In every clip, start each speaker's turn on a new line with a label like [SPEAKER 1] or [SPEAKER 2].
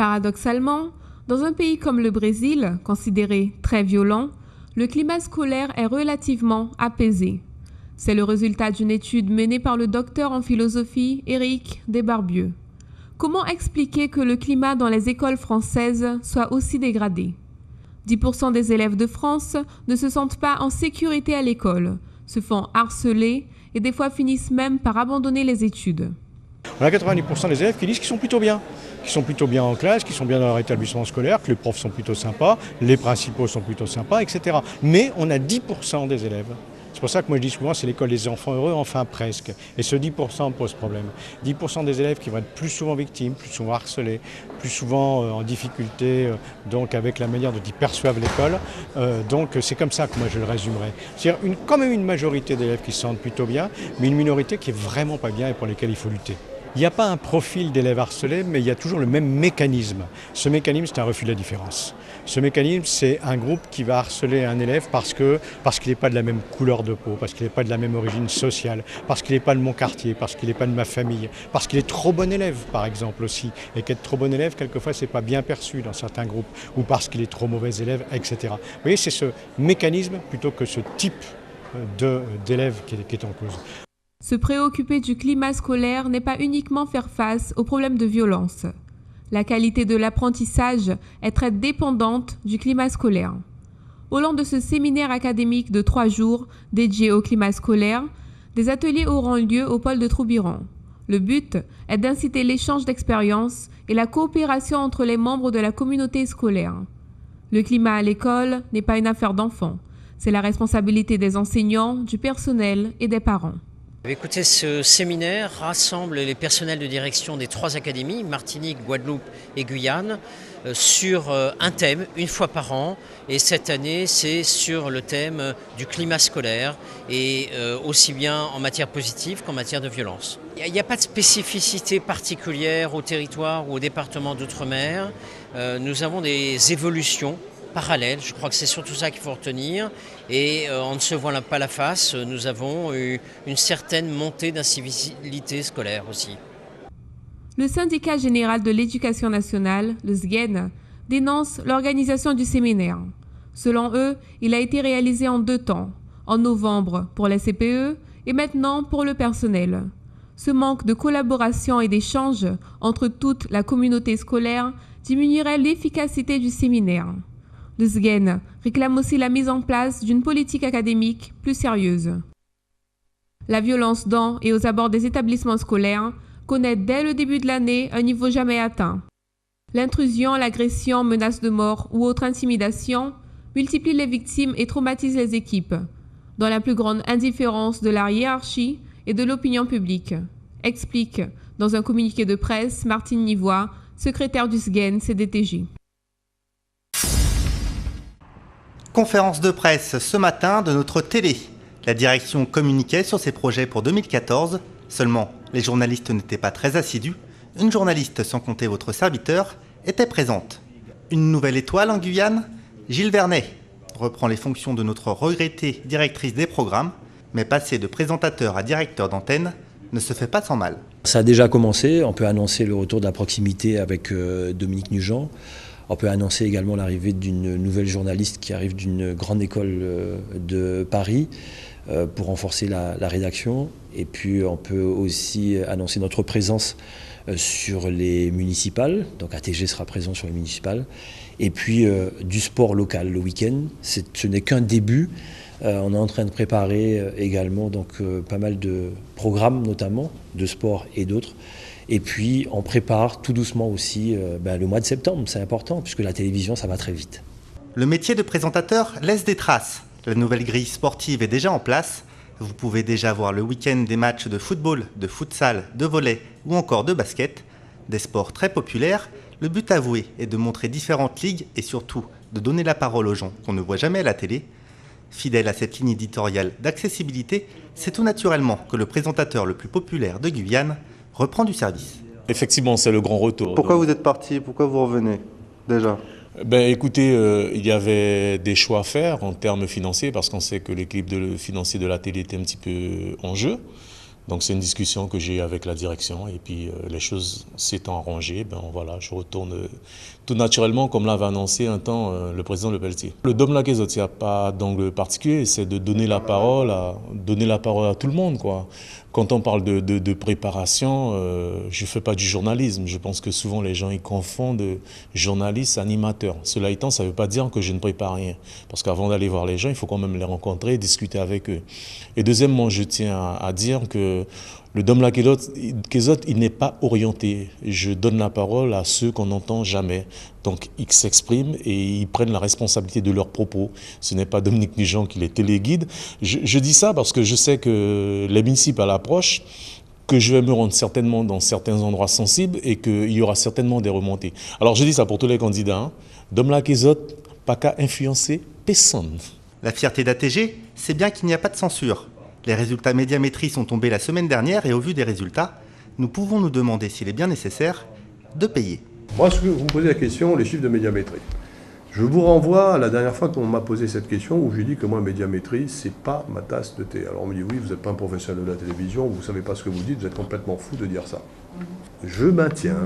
[SPEAKER 1] Paradoxalement, dans un pays comme le Brésil, considéré très violent, le climat scolaire est relativement apaisé. C'est le résultat d'une étude menée par le docteur en philosophie Éric Desbarbieux. Comment expliquer que le climat dans les écoles françaises soit aussi dégradé ? 10% des élèves de France ne se sentent pas en sécurité à l'école, se font harceler et des fois finissent même par abandonner les études.
[SPEAKER 2] On a 90% des élèves qui disent qu'ils sont plutôt bien en classe, qu'ils sont bien dans leur établissement scolaire, que les profs sont plutôt sympas, les principaux sont plutôt sympas, etc. Mais on a 10% des élèves. C'est pour ça que moi je dis souvent c'est l'école des enfants heureux, enfin presque. Et ce 10% pose problème. 10% des élèves qui vont être plus souvent victimes, plus souvent harcelés, plus souvent en difficulté donc avec la manière dont ils perçoivent l'école. Donc c'est comme ça que moi je le résumerai. C'est-à-dire quand même une majorité d'élèves qui se sentent plutôt bien, mais une minorité qui est vraiment pas bien et pour lesquelles il faut lutter. Il n'y a pas un profil d'élèves harcelés, mais il y a toujours le même mécanisme. Ce mécanisme, c'est un refus de la différence. Ce mécanisme, c'est un groupe qui va harceler un élève parce qu'il n'est pas de la même couleur de peau, parce qu'il n'est pas de la même origine sociale, parce qu'il n'est pas de mon quartier, parce qu'il n'est pas de ma famille, parce qu'il est trop bon élève, par exemple aussi. Et qu'être trop bon élève, quelquefois, c'est pas bien perçu dans certains groupes, ou parce qu'il est trop mauvais élève, etc. Vous voyez, c'est ce mécanisme plutôt que ce type d'élève qui est en cause.
[SPEAKER 1] Se préoccuper du climat scolaire n'est pas uniquement faire face aux problèmes de violence. La qualité de l'apprentissage est très dépendante du climat scolaire. Au long de ce séminaire académique de 3 jours dédié au climat scolaire, des ateliers auront lieu au pôle de Troubiran. Le but est d'inciter l'échange d'expériences et la coopération entre les membres de la communauté scolaire. Le climat à l'école n'est pas une affaire d'enfants. C'est la responsabilité des enseignants, du personnel et des parents.
[SPEAKER 3] Écoutez, ce séminaire rassemble les personnels de direction des 3 académies, Martinique, Guadeloupe et Guyane, sur un thème, une fois par an. Et cette année, c'est sur le thème du climat scolaire, et aussi bien en matière positive qu'en matière de violence. Il n'y a pas de spécificité particulière au territoire ou au département d'outre-mer. Nous avons des évolutions parallèles, je crois que c'est surtout ça qu'il faut retenir, et on ne se voit pas la face, nous avons eu une certaine montée d'incivilité scolaire aussi.
[SPEAKER 1] Le syndicat général de l'éducation nationale, le SGEN, dénonce l'organisation du séminaire. Selon eux, il a été réalisé en 2 temps, en novembre pour les CPE et maintenant pour le personnel. Ce manque de collaboration et d'échange entre toute la communauté scolaire diminuerait l'efficacité du séminaire. Le SGEN réclame aussi la mise en place d'une politique académique plus sérieuse. La violence dans et aux abords des établissements scolaires connaît dès le début de l'année un niveau jamais atteint. L'intrusion, l'agression, menace de mort ou autre intimidation multiplient les victimes et traumatisent les équipes, dans la plus grande indifférence de la hiérarchie et de l'opinion publique, explique dans un communiqué de presse Martine Nivois, secrétaire du SGEN CDTJ.
[SPEAKER 4] Conférence de presse ce matin de notre télé. La direction communiquait sur ses projets pour 2014. Seulement, les journalistes n'étaient pas très assidus. Une journaliste, sans compter votre serviteur, était présente. Une nouvelle étoile en Guyane ? Gilles Vernet reprend les fonctions de notre regrettée directrice des programmes, mais passer de présentateur à directeur d'antenne ne se fait pas sans mal.
[SPEAKER 5] Ça a déjà commencé, on peut annoncer le retour de la proximité avec Dominique Nugent. On peut annoncer également l'arrivée d'une nouvelle journaliste qui arrive d'une grande école de Paris pour renforcer la rédaction. Et puis on peut aussi annoncer notre présence sur les municipales. Donc ATG sera présent sur les municipales. Et puis du sport local le week-end. Ce n'est qu'un début. On est en train de préparer également donc, pas mal de programmes, notamment de sport et d'autres. Et puis, on prépare tout doucement aussi le mois de septembre. C'est important, puisque la télévision, ça va très vite.
[SPEAKER 4] Le métier de présentateur laisse des traces. La nouvelle grille sportive est déjà en place. Vous pouvez déjà voir le week-end des matchs de football, de futsal, de volley ou encore de basket. Des sports très populaires. Le but avoué est de montrer différentes ligues et surtout de donner la parole aux gens qu'on ne voit jamais à la télé. Fidèle à cette ligne éditoriale d'accessibilité, c'est tout naturellement que le présentateur le plus populaire de Guyane reprend du service.
[SPEAKER 6] Effectivement, c'est le grand retour.
[SPEAKER 7] Pourquoi vous êtes parti? Pourquoi vous revenez déjà?
[SPEAKER 6] Écoutez, il y avait des choix à faire en termes financiers parce qu'on sait que l'équilibre financier de la télé était un petit peu en jeu. Donc c'est une discussion que j'ai avec la direction et puis les choses s'étant arrangées, voilà, je retourne tout naturellement comme l'avait annoncé un temps le président Lepelletier. Le Dom Lac Ezotte, il n'y a pas d'angle particulier, c'est de donner la parole à tout le monde, quoi. Quand on parle de préparation, je ne fais pas du journalisme. Je pense que souvent les gens ils confondent journaliste, animateur. Cela étant, ça ne veut pas dire que je ne prépare rien. Parce qu'avant d'aller voir les gens, il faut quand même les rencontrer, discuter avec eux. Et deuxièmement, je tiens à dire que le Dom Lac Ezotte, il n'est pas orienté. Je donne la parole à ceux qu'on n'entend jamais. Donc, ils s'expriment et ils prennent la responsabilité de leurs propos. Ce n'est pas Dominique Nugent qui les téléguide. Je dis ça parce que je sais que les municipales approchent, que je vais me rendre certainement dans certains endroits sensibles et qu'il y aura certainement des remontées. Alors, je dis ça pour tous les candidats. Hein. Dom Lac Ezotte, pas qu'à influencer personne.
[SPEAKER 4] La fierté d'ATG, c'est bien qu'il n'y a pas de censure. Les résultats médiamétrie sont tombés la semaine dernière et au vu des résultats, nous pouvons nous demander s'il est bien nécessaire de payer.
[SPEAKER 8] Moi, ce que vous me posez la question, les chiffres de médiamétrie. Je vous renvoie à la dernière fois qu'on m'a posé cette question où j'ai dit que moi, médiamétrie, c'est pas ma tasse de thé. Alors on me dit oui, vous n'êtes pas un professionnel de la télévision, vous ne savez pas ce que vous dites, vous êtes complètement fou de dire ça. Je maintiens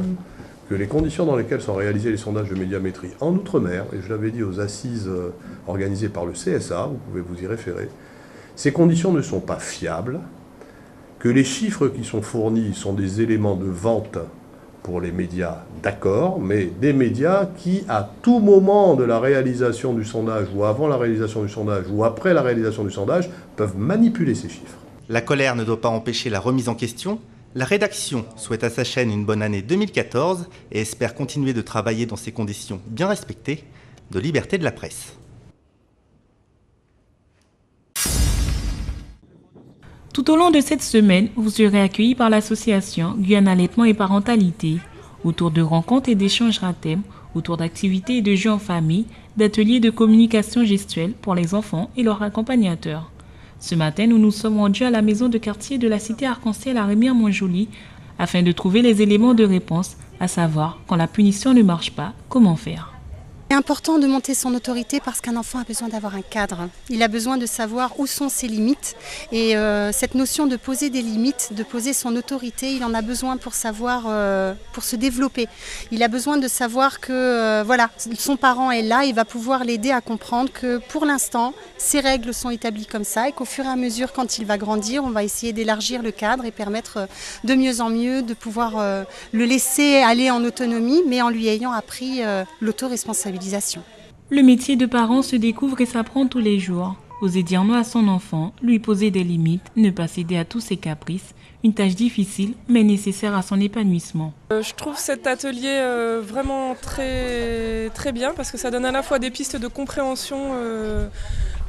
[SPEAKER 8] que les conditions dans lesquelles sont réalisés les sondages de médiamétrie en Outre-mer, et je l'avais dit aux assises organisées par le CSA, vous pouvez vous y référer, ces conditions ne sont pas fiables, que les chiffres qui sont fournis sont des éléments de vente pour les médias, d'accord, mais des médias qui, à tout moment de la réalisation du sondage, ou avant la réalisation du sondage, ou après la réalisation du sondage, peuvent manipuler ces chiffres.
[SPEAKER 4] La colère ne doit pas empêcher la remise en question. La rédaction souhaite à sa chaîne une bonne année 2014 et espère continuer de travailler dans ces conditions bien respectées de liberté de la presse.
[SPEAKER 9] Tout au long de cette semaine, vous serez accueillis par l'association Guyane Allaitement et Parentalité, autour de rencontres et d'échanges à thème, autour d'activités et de jeux en famille, d'ateliers de communication gestuelle pour les enfants et leurs accompagnateurs. Ce matin, nous nous sommes rendus à la maison de quartier de la cité Arc-en-Ciel à Remire-Montjoly afin de trouver les éléments de réponse, à savoir quand la punition ne marche pas, comment faire.
[SPEAKER 10] C'est important de monter son autorité parce qu'un enfant a besoin d'avoir un cadre. Il a besoin de savoir où sont ses limites. Et cette notion de poser des limites, de poser son autorité, il en a besoin pour savoir, pour se développer. Il a besoin de savoir que voilà, son parent est là, il va pouvoir l'aider à comprendre que pour l'instant, ces règles sont établies comme ça et qu'au fur et à mesure, quand il va grandir, on va essayer d'élargir le cadre et permettre de mieux en mieux de pouvoir le laisser aller en autonomie, mais en lui ayant appris l'autoresponsabilité.
[SPEAKER 9] Le métier de parent se découvre et s'apprend tous les jours. Oser dire non à son enfant, lui poser des limites, ne pas céder à tous ses caprices, une tâche difficile mais nécessaire à son épanouissement.
[SPEAKER 11] Je trouve cet atelier vraiment très, très bien parce que ça donne à la fois des pistes de compréhension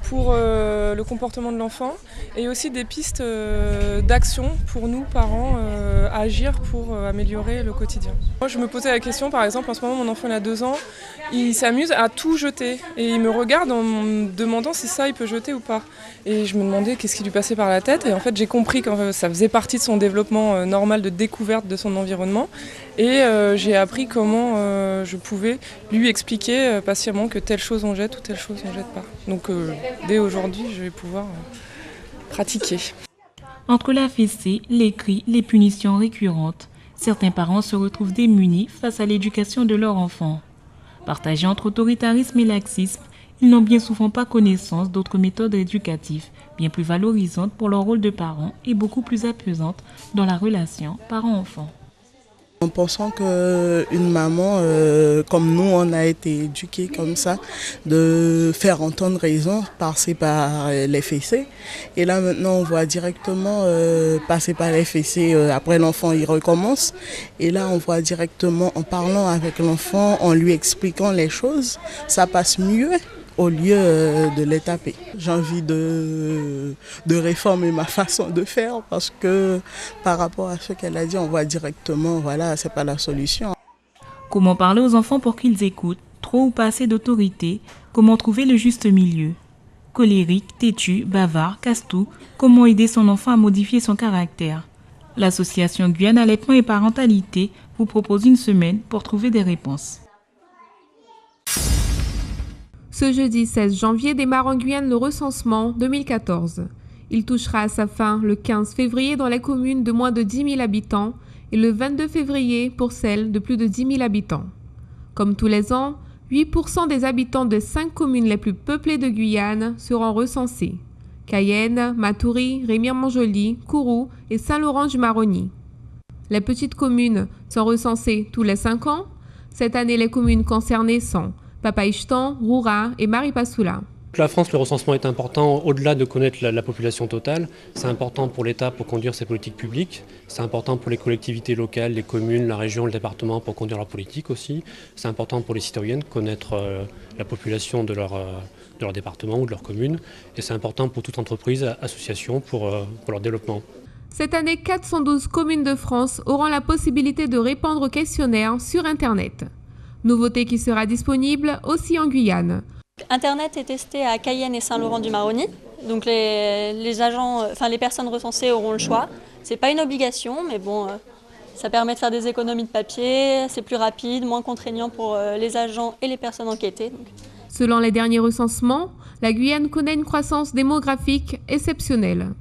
[SPEAKER 11] pour le comportement de l'enfant et aussi des pistes d'action pour nous, parents, à agir pour améliorer le quotidien. Moi, je me posais la question, par exemple, en ce moment, mon enfant il a 2 ans, il s'amuse à tout jeter et il me regarde en me demandant si ça, il peut jeter ou pas. Et je me demandais qu'est-ce qui lui passait par la tête et en fait, j'ai compris que ça faisait partie de son développement normal de découverte de son environnement et j'ai appris comment je pouvais lui expliquer patiemment que telle chose on jette ou telle chose on jette pas. Donc dès aujourd'hui, je vais pouvoir pratiquer.
[SPEAKER 9] Entre la fessée, les cris, les punitions récurrentes, certains parents se retrouvent démunis face à l'éducation de leur enfant. Partagés entre autoritarisme et laxisme, ils n'ont bien souvent pas connaissance d'autres méthodes éducatives, bien plus valorisantes pour leur rôle de parents et beaucoup plus apaisantes dans la relation parent-enfant.
[SPEAKER 12] En pensant qu'une maman, comme nous, on a été éduqués comme ça, de faire entendre raison, passer par les fessées. Et là maintenant, on voit directement passer par les fessées, après l'enfant il recommence. Et là, on voit directement en parlant avec l'enfant, en lui expliquant les choses, ça passe mieux au lieu de les taper. J'ai envie de réformer ma façon de faire parce que par rapport à ce qu'elle a dit, on voit directement, voilà, c'est pas la solution.
[SPEAKER 9] Comment parler aux enfants pour qu'ils écoutent, trop ou pas assez d'autorité, comment trouver le juste milieu. Colérique, têtu, bavard, casse-tout, comment aider son enfant à modifier son caractère. L'association Guyane Allaitement et Parentalité vous propose une semaine pour trouver des réponses.
[SPEAKER 1] Ce jeudi 16 janvier démarre en Guyane le recensement 2014. Il touchera à sa fin le 15 février dans les communes de moins de 10 000 habitants et le 22 février pour celles de plus de 10 000 habitants. Comme tous les ans, 8% des habitants des 5 communes les plus peuplées de Guyane seront recensés. Cayenne, Matoury, Rémire-Montjoly, Kourou et Saint-Laurent-du-Maroni. Les petites communes sont recensées tous les 5 ans. Cette année, les communes concernées sont Papaïchtan, Roura et Maripasoula.
[SPEAKER 13] La France, le recensement est important au-delà de connaître la population totale. C'est important pour l'État pour conduire ses politiques publiques. C'est important pour les collectivités locales, les communes, la région, le département pour conduire leur politique aussi. C'est important pour les citoyens de connaître la population de leur département ou de leur commune. Et c'est important pour toute entreprise, association pour leur développement.
[SPEAKER 1] Cette année, 412 communes de France auront la possibilité de répondre au questionnaire sur Internet. Nouveauté qui sera disponible aussi en Guyane.
[SPEAKER 14] Internet est testé à Cayenne et Saint-Laurent-du-Maroni. Donc les personnes recensées auront le choix. C'est pas une obligation, mais bon, ça permet de faire des économies de papier, c'est plus rapide, moins contraignant pour les agents et les personnes enquêtées.
[SPEAKER 1] Selon les derniers recensements, la Guyane connaît une croissance démographique exceptionnelle.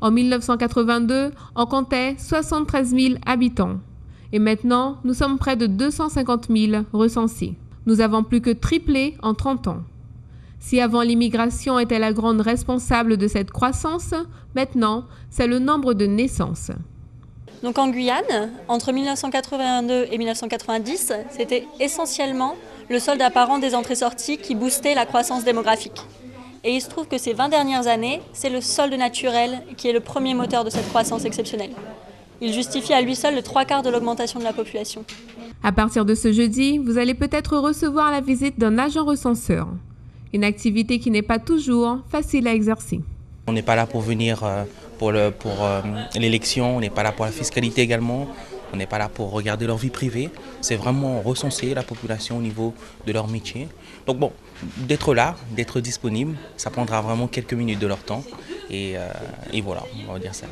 [SPEAKER 1] En 1982, on comptait 73 000 habitants. Et maintenant, nous sommes près de 250 000 recensés. Nous avons plus que triplé en 30 ans. Si avant l'immigration était la grande responsable de cette croissance, maintenant, c'est le nombre de naissances.
[SPEAKER 14] Donc en Guyane, entre 1982 et 1990, c'était essentiellement le solde apparent des entrées-sorties qui boostait la croissance démographique. Et il se trouve que ces 20 dernières années, c'est le solde naturel qui est le premier moteur de cette croissance exceptionnelle. Il justifie à lui seul le 3/4 de l'augmentation de la population.
[SPEAKER 1] À partir de ce jeudi, vous allez peut-être recevoir la visite d'un agent recenseur. Une activité qui n'est pas toujours facile à exercer.
[SPEAKER 15] On n'est pas là pour venir pour l'élection, on n'est pas là pour la fiscalité également, on n'est pas là pour regarder leur vie privée. C'est vraiment recenser la population au niveau de leur métier. Donc bon, d'être là, d'être disponible, ça prendra vraiment quelques minutes de leur temps. Et voilà, on va dire ça.